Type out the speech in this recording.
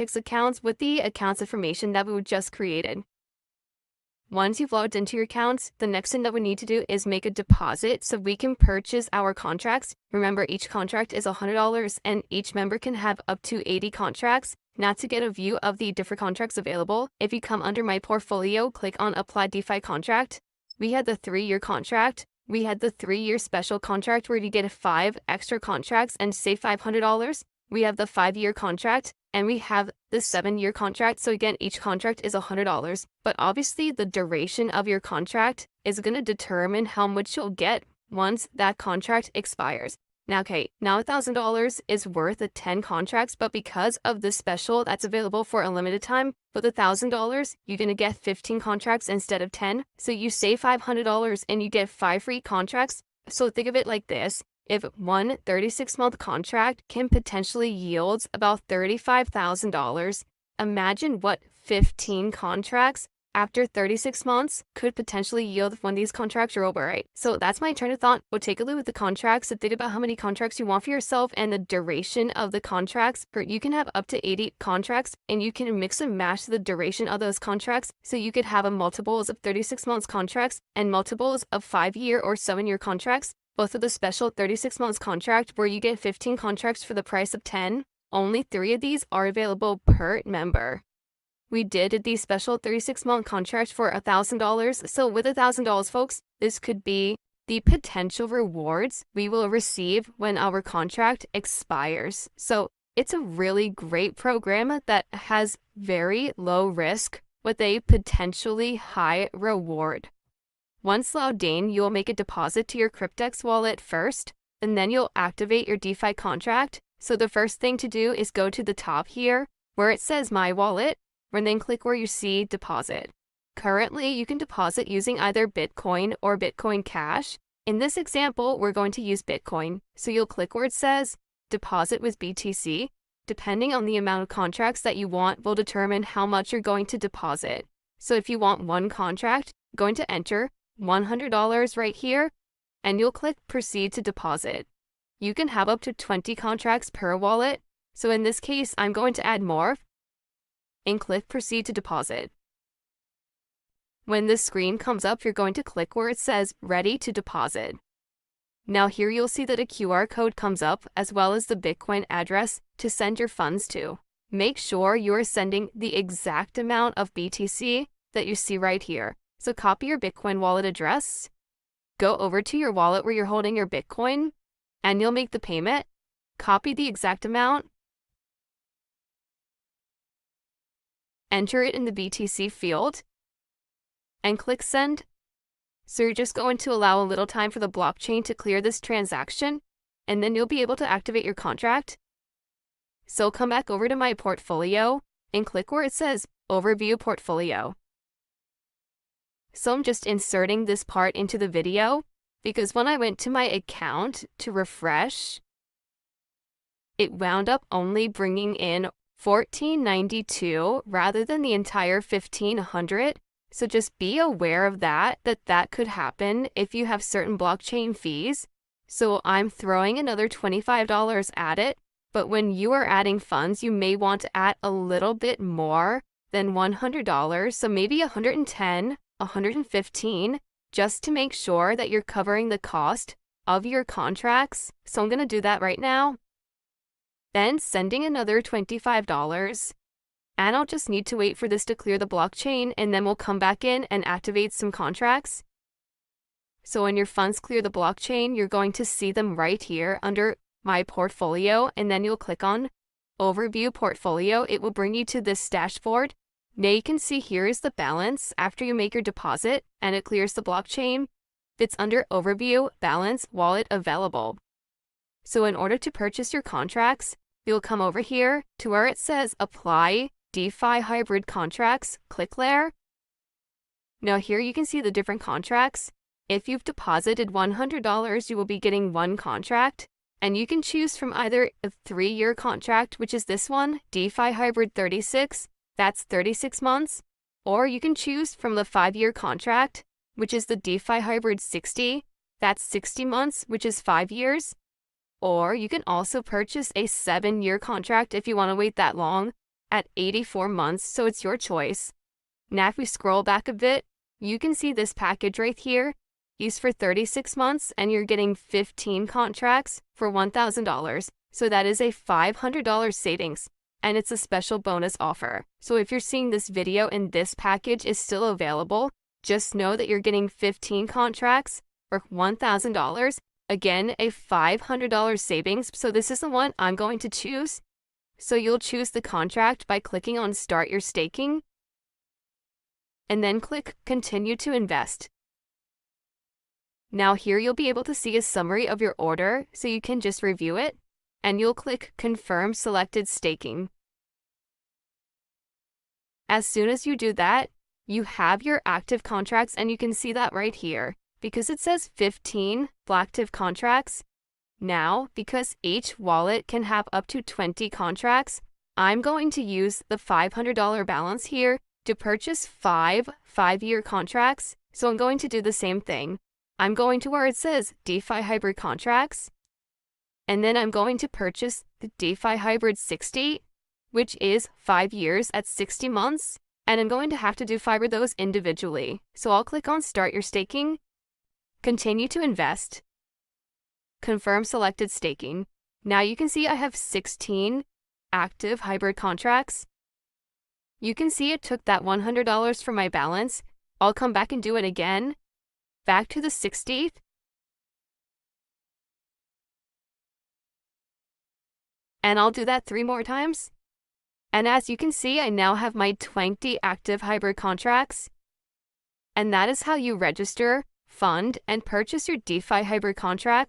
Bytnex accounts with the accounts information that we just created. Once you've logged into your accounts, the next thing that we need to do is make a deposit so we can purchase our contracts. Remember, each contract is $100 and each member can have up to 80 contracts. Now, to get a view of the different contracts available, if you come under my portfolio, click on Apply DeFi Contract. We had the 3-year contract. We had the 3-year special contract where you get 5 extra contracts and save $500. We have the 5-year contract. And we have the 7-year contract. So again, each contract is $100. But obviously the duration of your contract is going to determine how much you'll get once that contract expires. Now, okay, now $1,000 is worth 10 contracts, but because of the special that's available for a limited time, with $1,000, you're going to get 15 contracts instead of 10. So you save $500 and you get 5 free contracts. So think of it like this. If one 36-month contract can potentially yield about $35,000, imagine what 15 contracts after 36 months could potentially yield when these contracts are over, right? So that's my train of thought. We'll take a look at the contracts and think about how many contracts you want for yourself and the duration of the contracts. You can have up to 80 contracts and you can mix and match the duration of those contracts. So you could have a multiples of 36 months contracts and multiples of 5-year or 7-year contracts. Both of the special 36 months contract where you get 15 contracts for the price of 10, only 3 of these are available per member. We did the special 36-month contract for $1,000. So with $1,000, folks, this could be the potential rewards we will receive when our contract expires. So it's a really great program that has very low risk with a potentially high reward. Once logged in, you will make a deposit to your Bytnex wallet first, and then you'll activate your DeFi contract. So the first thing to do is go to the top here where it says My Wallet, and then click where you see Deposit. Currently, you can deposit using either Bitcoin or Bitcoin Cash. In this example, we're going to use Bitcoin. So you'll click where it says Deposit with BTC. Depending on the amount of contracts that you want will determine how much you're going to deposit. So if you want one contract, going to enter $100 right here, and you'll click Proceed to Deposit. You can have up to 20 contracts per wallet. So in this case, I'm going to add more and click Proceed to Deposit. When this screen comes up, you're going to click where it says Ready to Deposit. Now here you'll see that a QR code comes up as well as the Bitcoin address to send your funds to. Make sure you are sending the exact amount of BTC that you see right here. So copy your Bitcoin wallet address, go over to your wallet where you're holding your Bitcoin, and you'll make the payment. Copy the exact amount, enter it in the BTC field, and click Send. So you're just going to allow a little time for the blockchain to clear this transaction, and then you'll be able to activate your contract. So come back over to my portfolio and click where it says Overview Portfolio. So I'm just inserting this part into the video because when I went to my account to refresh, it wound up only bringing in $14.92 rather than the entire $1,500. So just be aware of that could happen if you have certain blockchain fees. So I'm throwing another $25 at it, but when you are adding funds, you may want to add a little bit more than $100. So maybe $110, $115, just to make sure that you're covering the cost of your contracts. So I'm going to do that right now. Then sending another $25. And I'll just need to wait for this to clear the blockchain, and then we'll come back in and activate some contracts. So when your funds clear the blockchain, you're going to see them right here under My Portfolio, and then you'll click on Overview Portfolio. It will bring you to this dashboard. Now you can see here is the balance after you make your deposit, and it clears the blockchain. It's under Overview, Balance, Wallet Available. So in order to purchase your contracts, you'll come over here to where it says Apply DeFi Hybrid Contracts. Click there. Now here you can see the different contracts. If you've deposited $100, you will be getting one contract. And you can choose from either a 3-year contract, which is this one, DeFi Hybrid 36, that's 36 months. Or you can choose from the 5-year contract, which is the DeFi Hybrid 60, that's 60 months, which is 5 years. Or you can also purchase a 7-year contract if you want to wait that long. at 84 months, so it's your choice. Now if we scroll back a bit, you can see this package right here is for 36 months and you're getting 15 contracts for $1,000. So that is a $500 savings and it's a special bonus offer. So if you're seeing this video and this package is still available, just know that you're getting 15 contracts for $1,000. Again, a $500 savings. So this is the one I'm going to choose. So you'll choose the contract by clicking on Start Your Staking and then click Continue to Invest. Now here you'll be able to see a summary of your order so you can just review it and you'll click Confirm Selected Staking. As soon as you do that, you have your active contracts and you can see that right here because it says 15 active contracts. Now, because each wallet can have up to 20 contracts, I'm going to use the $500 balance here to purchase 5-year contracts. So I'm going to do the same thing. I'm going to where it says DeFi Hybrid Contracts, and then I'm going to purchase the DeFi Hybrid 60, which is 5 years at 60 months, and I'm going to have to do 5 of those individually. So I'll click on Start Your Staking, Continue to Invest, Confirm Selected Staking. Now you can see I have 16 active hybrid contracts. You can see it took that $100 from my balance. I'll come back and do it again. Back to the 60th. And I'll do that 3 more times. And as you can see, I now have my 20 active hybrid contracts. And that is how you register, fund, and purchase your DeFi hybrid contracts